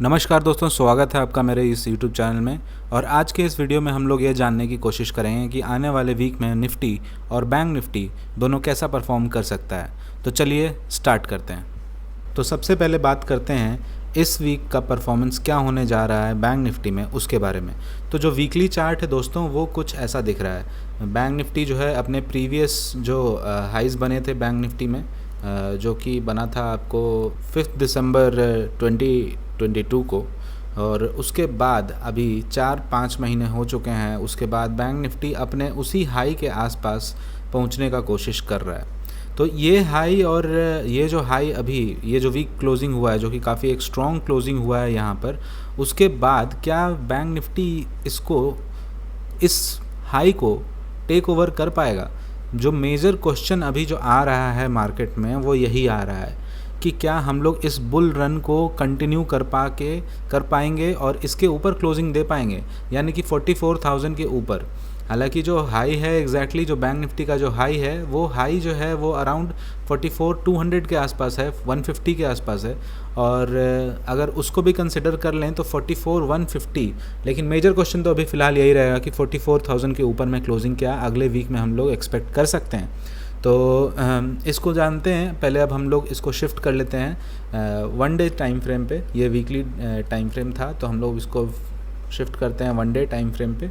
नमस्कार दोस्तों, स्वागत है आपका मेरे इस यूट्यूब चैनल में। और आज के इस वीडियो में हम लोग ये जानने की कोशिश करेंगे कि आने वाले वीक में निफ्टी और बैंक निफ्टी दोनों कैसा परफॉर्म कर सकता है। तो चलिए स्टार्ट करते हैं। तो सबसे पहले बात करते हैं इस वीक का परफॉर्मेंस क्या होने जा रहा है बैंक निफ्टी में, उसके बारे में। तो जो वीकली चार्ट है दोस्तों, वो कुछ ऐसा दिख रहा है। बैंक निफ्टी जो है अपने प्रीवियस जो हाइज़ बने थे बैंक निफ्टी में, जो कि बना था आपको 5 दिसंबर 2022 को, और उसके बाद अभी 4-5 महीने हो चुके हैं। उसके बाद बैंक निफ्टी अपने उसी हाई के आसपास पहुंचने का कोशिश कर रहा है। तो ये हाई और ये जो हाई अभी ये जो वीक क्लोजिंग हुआ है, जो कि काफ़ी एक स्ट्रॉन्ग क्लोजिंग हुआ है यहाँ पर, उसके बाद क्या बैंक निफ्टी इस हाई को टेक ओवर कर पाएगा? जो मेजर क्वेश्चन अभी जो आ रहा है मार्केट में वो यही आ रहा है कि क्या हम लोग इस बुल रन को कंटिन्यू कर पाएंगे और इसके ऊपर क्लोजिंग दे पाएंगे, यानी कि 44,000 के ऊपर। हालांकि जो हाई है एग्जैक्टली जो बैंक निफ्टी का जो हाई है, वो हाई जो है वो अराउंड 44,200 के आसपास है, 150 के आसपास है। और अगर उसको भी कंसिडर कर लें तो 44,150। लेकिन मेजर क्वेश्चन तो अभी फ़िलहाल यही रहेगा कि 44,000 के ऊपर में क्लोजिंग क्या अगले वीक में हम लोग एक्सपेक्ट कर सकते हैं। तो इसको जानते हैं। पहले अब हम लोग इसको शिफ्ट कर लेते हैं 1 डे टाइम फ्रेम पे। ये वीकली टाइम फ्रेम था, तो हम लोग इसको शिफ्ट करते हैं 1 डे टाइम फ्रेम पे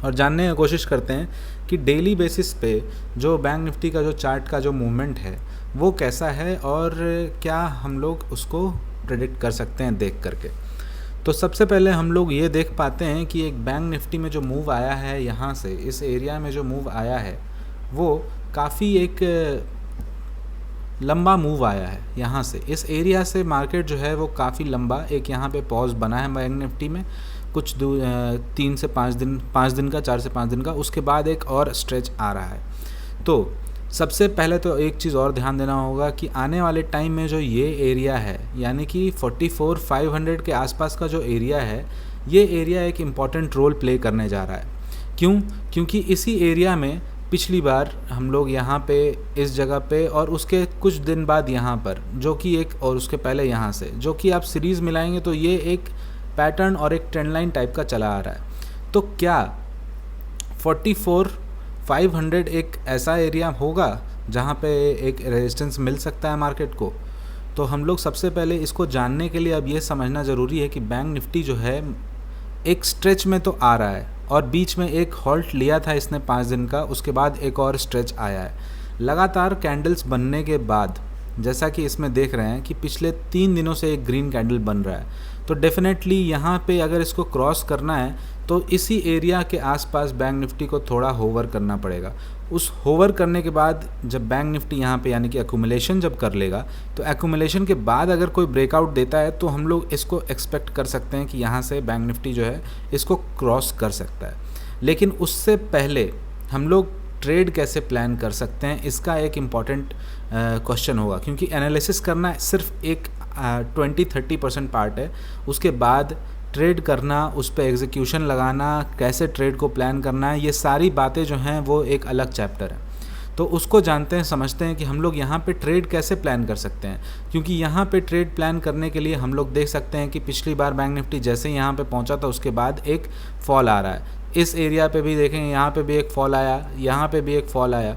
और जानने की कोशिश करते हैं कि डेली बेसिस पे जो बैंक निफ्टी का जो चार्ट का जो मूवमेंट है वो कैसा है और क्या हम लोग उसको प्रेडिक्ट कर सकते हैं देख करके। तो सबसे पहले हम लोग ये देख पाते हैं कि एक बैंक निफ्टी में जो मूव आया है, यहाँ से इस एरिया में जो मूव आया है वो काफ़ी एक लंबा मूव आया है। यहाँ से इस एरिया से मार्केट जो है वो काफ़ी लंबा एक यहाँ पे पॉज बना है बैंक निफ्टी में, कुछ 3 से 5 दिन, 5 दिन का, 4 से 5 दिन का। उसके बाद एक और स्ट्रेच आ रहा है। तो सबसे पहले तो एक चीज़ और ध्यान देना होगा कि आने वाले टाइम में जो ये एरिया है, यानी कि 44,500 के आसपास का जो एरिया है, ये एरिया एक इम्पॉर्टेंट रोल प्ले करने जा रहा है। क्यों? क्योंकि इसी एरिया में पिछली बार हम लोग यहाँ पे इस जगह पे और उसके कुछ दिन बाद यहाँ पर, जो कि एक, और उसके पहले यहाँ से, जो कि आप सीरीज़ मिलाएंगे तो ये एक पैटर्न और एक ट्रेंड लाइन टाइप का चला आ रहा है। तो क्या 44,500 एक ऐसा एरिया होगा जहाँ पे एक रेजिस्टेंस मिल सकता है मार्केट को? तो हम लोग सबसे पहले इसको जानने के लिए अब ये समझना ज़रूरी है कि बैंक निफ्टी जो है एक स्ट्रेच में तो आ रहा है और बीच में एक हॉल्ट लिया था इसने 5 दिन का, उसके बाद एक और स्ट्रेच आया है। लगातार कैंडल्स बनने के बाद, जैसा कि इसमें देख रहे हैं कि पिछले 3 दिनों से एक ग्रीन कैंडल बन रहा है, तो डेफिनेटली यहाँ पे अगर इसको क्रॉस करना है तो इसी एरिया के आसपास बैंक निफ्टी को थोड़ा होवर करना पड़ेगा। उस होवर करने के बाद जब बैंक निफ्टी यहाँ पे यानी कि एक्यूमुलेशन जब कर लेगा, तो एक्यूमुलेशन के बाद अगर कोई ब्रेकआउट देता है तो हम लोग इसको एक्सपेक्ट कर सकते हैं कि यहाँ से बैंक निफ्टी जो है इसको क्रॉस कर सकता है। लेकिन उससे पहले हम लोग ट्रेड कैसे प्लान कर सकते हैं, इसका एक इम्पॉर्टेंट क्वेश्चन होगा, क्योंकि एनालिसिस करना सिर्फ एक 20-30% पार्ट है। उसके बाद ट्रेड करना, उस पर एग्जीक्यूशन लगाना, कैसे ट्रेड को प्लान करना है, ये सारी बातें जो हैं वो एक अलग चैप्टर है। तो उसको जानते हैं, समझते हैं कि हम लोग यहाँ पे ट्रेड कैसे प्लान कर सकते हैं। क्योंकि यहाँ पे ट्रेड प्लान करने के लिए हम लोग देख सकते हैं कि पिछली बार बैंक निफ्टी जैसे ही यहाँ पे पहुँचा था उसके बाद एक फॉल आ रहा है। इस एरिया पे भी देखेंगे, यहाँ पे भी एक फॉल आया, यहाँ पे भी एक फॉल आया।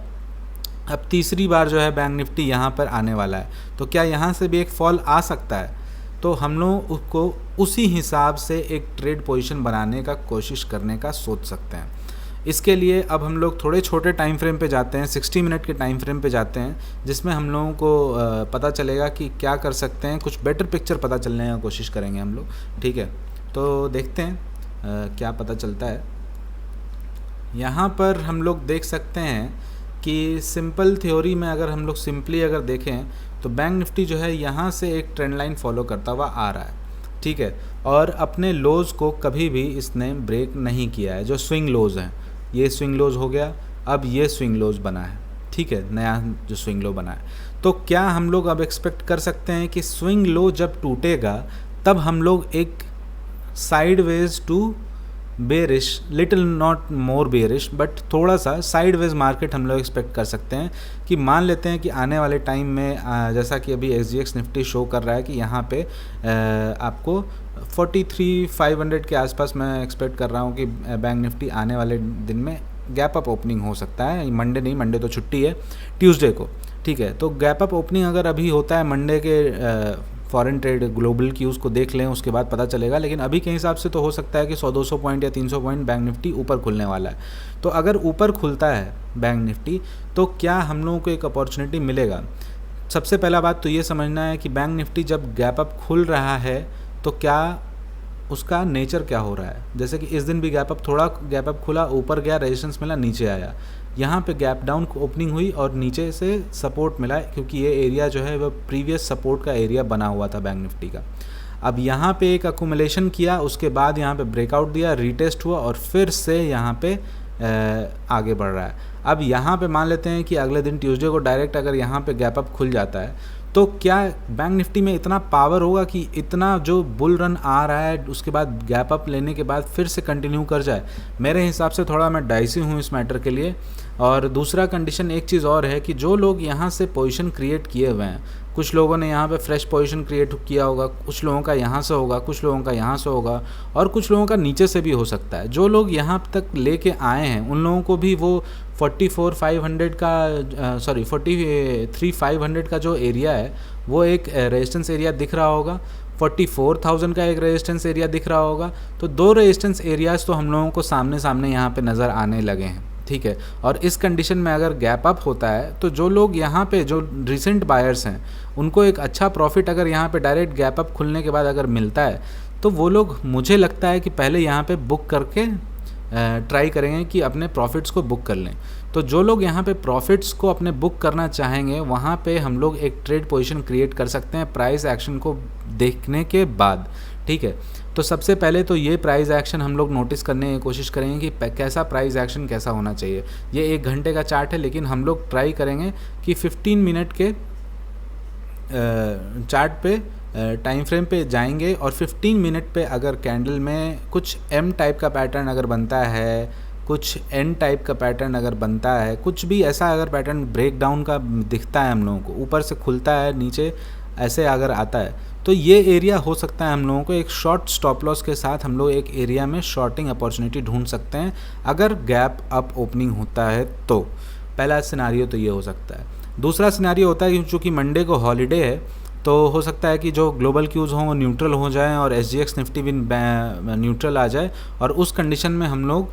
अब तीसरी बार जो है बैंक निफ्टी यहाँ पर आने वाला है, तो क्या यहाँ से भी एक फॉल आ सकता है? तो हम लोग उसको उसी हिसाब से एक ट्रेड पोजीशन बनाने का कोशिश करने का सोच सकते हैं। इसके लिए अब हम लोग थोड़े छोटे टाइम फ्रेम पे जाते हैं, 60 मिनट के टाइम फ्रेम पे जाते हैं, जिसमें हम लोगों को पता चलेगा कि क्या कर सकते हैं, कुछ बेटर पिक्चर पता चलने की कोशिश करेंगे हम लोग। ठीक है, तो देखते हैं क्या पता चलता है। यहाँ पर हम लोग देख सकते हैं कि सिंपल थ्योरी में अगर हम लोग सिंपली अगर देखें तो बैंक निफ्टी जो है यहाँ से एक ट्रेंड लाइन फॉलो करता हुआ आ रहा है। ठीक है, और अपने लोज़ को कभी भी इसने ब्रेक नहीं किया है। जो स्विंग लोज़ हैं, ये स्विंग लोज़ हो गया, अब ये स्विंग लोज़ बना है। ठीक है, नया जो स्विंग लो बना है। तो क्या हम लोग अब एक्सपेक्ट कर सकते हैं कि स्विंग लो जब टूटेगा तब हम लोग एक sideways to bearish, little not more bearish, but थोड़ा सा साइडवेज मार्केट हम लोग एक्सपेक्ट कर सकते हैं कि मान लेते हैं कि आने वाले टाइम में जैसा कि अभी SGX निफ्टी शो कर रहा है कि यहाँ पे आपको 43,500 के आसपास मैं एक्सपेक्ट कर रहा हूँ कि बैंक निफ्टी आने वाले दिन में गैप अप ओपनिंग हो सकता है। मंडे नहीं, मंडे तो छुट्टी है, ट्यूसडे को, ठीक है। तो गैप अप ओपनिंग अगर अभी होता है मंडे के, फॉरेन ट्रेड ग्लोबल क्यूज़ को देख लें, उसके बाद पता चलेगा, लेकिन अभी के हिसाब से तो हो सकता है कि 100-200 पॉइंट या 300 पॉइंट बैंक निफ्टी ऊपर खुलने वाला है। तो अगर ऊपर खुलता है बैंक निफ्टी तो क्या हम लोगों को एक अपॉर्चुनिटी मिलेगा? सबसे पहला बात तो ये समझना है कि बैंक निफ्टी जब गैप अप खुल रहा है तो क्या उसका नेचर क्या हो रहा है। जैसे कि इस दिन भी थोड़ा गैप अप खुला, ऊपर गया, रेजिस्टेंस मिला, नीचे आया, यहाँ पे गैप डाउन ओपनिंग हुई और नीचे से सपोर्ट मिला, क्योंकि ये एरिया जो है वह प्रीवियस सपोर्ट का एरिया बना हुआ था बैंक निफ्टी का। अब यहाँ पे एक अकुमुलेशन किया, उसके बाद यहाँ पे ब्रेकआउट दिया, रीटेस्ट हुआ और फिर से यहाँ पे आगे बढ़ रहा है। अब यहाँ पे मान लेते हैं कि अगले दिन ट्यूसडे को डायरेक्ट अगर यहाँ पे गैप अप खुल जाता है तो क्या बैंक निफ्टी में इतना पावर होगा कि इतना जो बुल रन आ रहा है उसके बाद गैप अप लेने के बाद फिर से कंटिन्यू कर जाए? मेरे हिसाब से थोड़ा मैं डाइसी हूँ इस मैटर के लिए। और दूसरा कंडीशन एक चीज़ और है कि जो लोग यहाँ से पोजीशन क्रिएट किए हुए हैं, कुछ लोगों ने यहाँ पे फ्रेश पोजीशन क्रिएट किया होगा, कुछ लोगों का यहाँ से होगा, कुछ लोगों का यहाँ से होगा और कुछ लोगों का नीचे से भी हो सकता है। जो लोग यहाँ तक लेके आए हैं उन लोगों को भी वो 43,500 का 43,500 का जो एरिया है वो एक रेजिस्टेंस एरिया दिख रहा होगा, 44,000 का एक रेजिस्टेंस एरिया दिख रहा होगा। तो दो रेजिस्टेंस एरियाज़ तो हम लोगों को सामने सामने यहाँ पे नज़र आने लगे हैं, ठीक है। और इस कंडीशन में अगर गैप अप होता है तो जो लोग यहाँ पे जो रिसेंट बायर्स हैं उनको एक अच्छा प्रॉफिट अगर यहाँ पे डायरेक्ट गैप अप खुलने के बाद अगर मिलता है तो वो लोग, मुझे लगता है कि पहले यहाँ पे बुक करके ट्राई करेंगे कि अपने प्रॉफिट्स को बुक कर लें। तो जो लोग यहाँ पे प्रॉफिट्स को अपने बुक करना चाहेंगे वहाँ पे हम लोग एक ट्रेड पोजीशन क्रिएट कर सकते हैं प्राइस एक्शन को देखने के बाद, ठीक है। तो सबसे पहले तो ये प्राइस एक्शन हम लोग नोटिस करने की कोशिश करेंगे कि कैसा प्राइस एक्शन कैसा होना चाहिए। ये 1 घंटे का चार्ट है, लेकिन हम लोग ट्राई करेंगे कि 15 मिनट के चार्ट पे टाइम फ्रेम पे जाएंगे और 15 मिनट पे अगर कैंडल में कुछ M टाइप का पैटर्न अगर बनता है, कुछ N टाइप का पैटर्न अगर बनता है, कुछ भी ऐसा अगर पैटर्न ब्रेक डाउन का दिखता है हम लोगों को, ऊपर से खुलता है नीचे ऐसे अगर आता है, तो ये एरिया हो सकता है हम लोगों को एक शॉर्ट स्टॉप लॉस के साथ हम लोग एक एरिया में शॉर्टिंग अपॉर्चुनिटी ढूंढ सकते हैं अगर गैप अप ओपनिंग होता है तो। पहला सिनारियो तो ये हो सकता है। दूसरा सिनारियो होता है कि चूँकि मंडे को हॉलीडे है तो हो सकता है कि जो ग्लोबल क्यूज़ हों वो न्यूट्रल हो जाएं और SGX निफ्टी भी न्यूट्रल आ जाए। और उस कंडीशन में हम लोग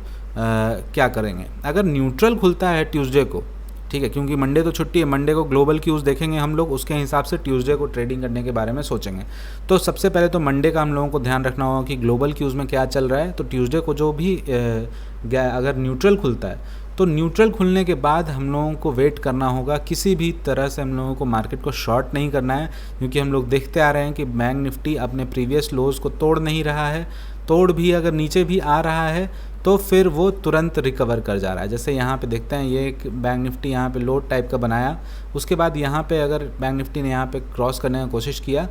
क्या करेंगे, अगर न्यूट्रल खुलता है ट्यूसडे को, ठीक है, क्योंकि मंडे तो छुट्टी है, मंडे को ग्लोबल क्यूज़ देखेंगे हम लोग, उसके हिसाब से ट्यूसडे को ट्रेडिंग करने के बारे में सोचेंगे। तो सबसे पहले तो मंडे का हम लोगों को ध्यान रखना होगा कि ग्लोबल क्यूज़ में क्या चल रहा है। तो ट्यूसडे को जो भी अगर न्यूट्रल खुलता है तो न्यूट्रल खुलने के बाद हम लोगों को वेट करना होगा। किसी भी तरह से हम लोगों को मार्केट को शॉर्ट नहीं करना है, क्योंकि हम लोग देखते आ रहे हैं कि बैंक निफ्टी अपने प्रीवियस लोज़ को तोड़ नहीं रहा है। तोड़ भी अगर नीचे भी आ रहा है तो फिर वो तुरंत रिकवर कर जा रहा है। जैसे यहाँ पे देखते हैं ये एक बैंक निफ्टी यहाँ पे लोड टाइप का बनाया, उसके बाद यहाँ पे अगर बैंक निफ्टी ने यहाँ पे क्रॉस करने की कोशिश किया,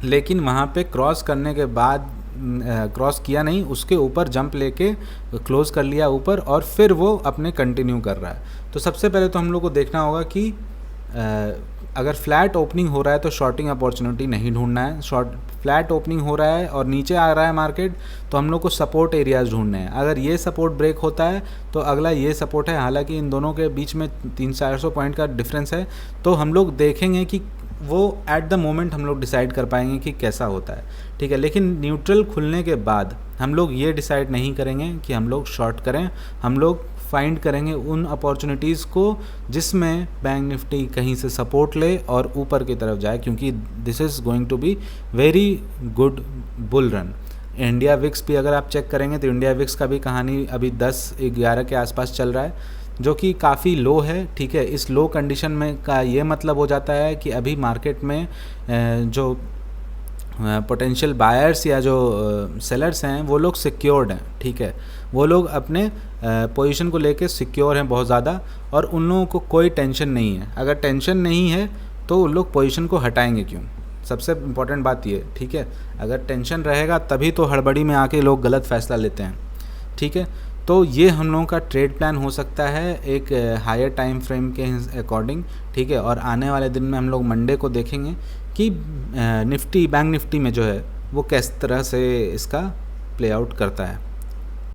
लेकिन वहाँ पे क्रॉस करने के बाद क्रॉस किया नहीं, उसके ऊपर जंप लेके क्लोज़ कर लिया ऊपर और फिर वो अपने कंटिन्यू कर रहा है। तो सबसे पहले तो हम लोग को देखना होगा कि अगर फ्लैट ओपनिंग हो रहा है तो शॉर्टिंग अपॉर्चुनिटी नहीं ढूंढना है। फ्लैट ओपनिंग हो रहा है और नीचे आ रहा है मार्केट तो हम लोग को सपोर्ट एरियाज़ ढूंढने हैं। अगर ये सपोर्ट ब्रेक होता है तो अगला ये सपोर्ट है, हालांकि इन दोनों के बीच में 300-400 पॉइंट का डिफरेंस है। तो हम लोग देखेंगे कि वो एट द मोमेंट हम लोग डिसाइड कर पाएंगे कि कैसा होता है, ठीक है। लेकिन न्यूट्रल खुलने के बाद हम लोग ये डिसाइड नहीं करेंगे कि हम लोग शॉर्ट करें, हम लोग फाइंड करेंगे उन अपॉर्चुनिटीज़ को जिसमें बैंक निफ्टी कहीं से सपोर्ट ले और ऊपर की तरफ जाए, क्योंकि this is going to be very good bull run. India VIX भी अगर आप चेक करेंगे तो इंडिया विक्स का भी कहानी अभी 10-11 के आसपास चल रहा है, जो कि काफ़ी लो है, ठीक है। इस लो कंडीशन में का ये मतलब हो जाता है कि अभी मार्केट में जो पोटेंशियल बायर्स या जो सेलर्स हैं वो लोग सिक्योर्ड हैं, ठीक है। वो लोग अपने पोजीशन को लेके सिक्योर हैं बहुत ज़्यादा और उन लोगों को कोई टेंशन नहीं है। अगर टेंशन नहीं है तो उन लोग पोजीशन को हटाएंगे क्यों, सबसे इम्पोर्टेंट बात ये, ठीक है। अगर टेंशन रहेगा तभी तो हड़बड़ी में आके लोग गलत फैसला लेते हैं, ठीक है। तो ये हम लोगों का ट्रेड प्लान हो सकता है एक हायर टाइम फ्रेम के अकॉर्डिंग, ठीक है। और आने वाले दिन में हम लोग मंडे को देखेंगे कि निफ्टी, बैंक निफ्टी में जो है वो किस तरह से इसका प्ले आउट करता है।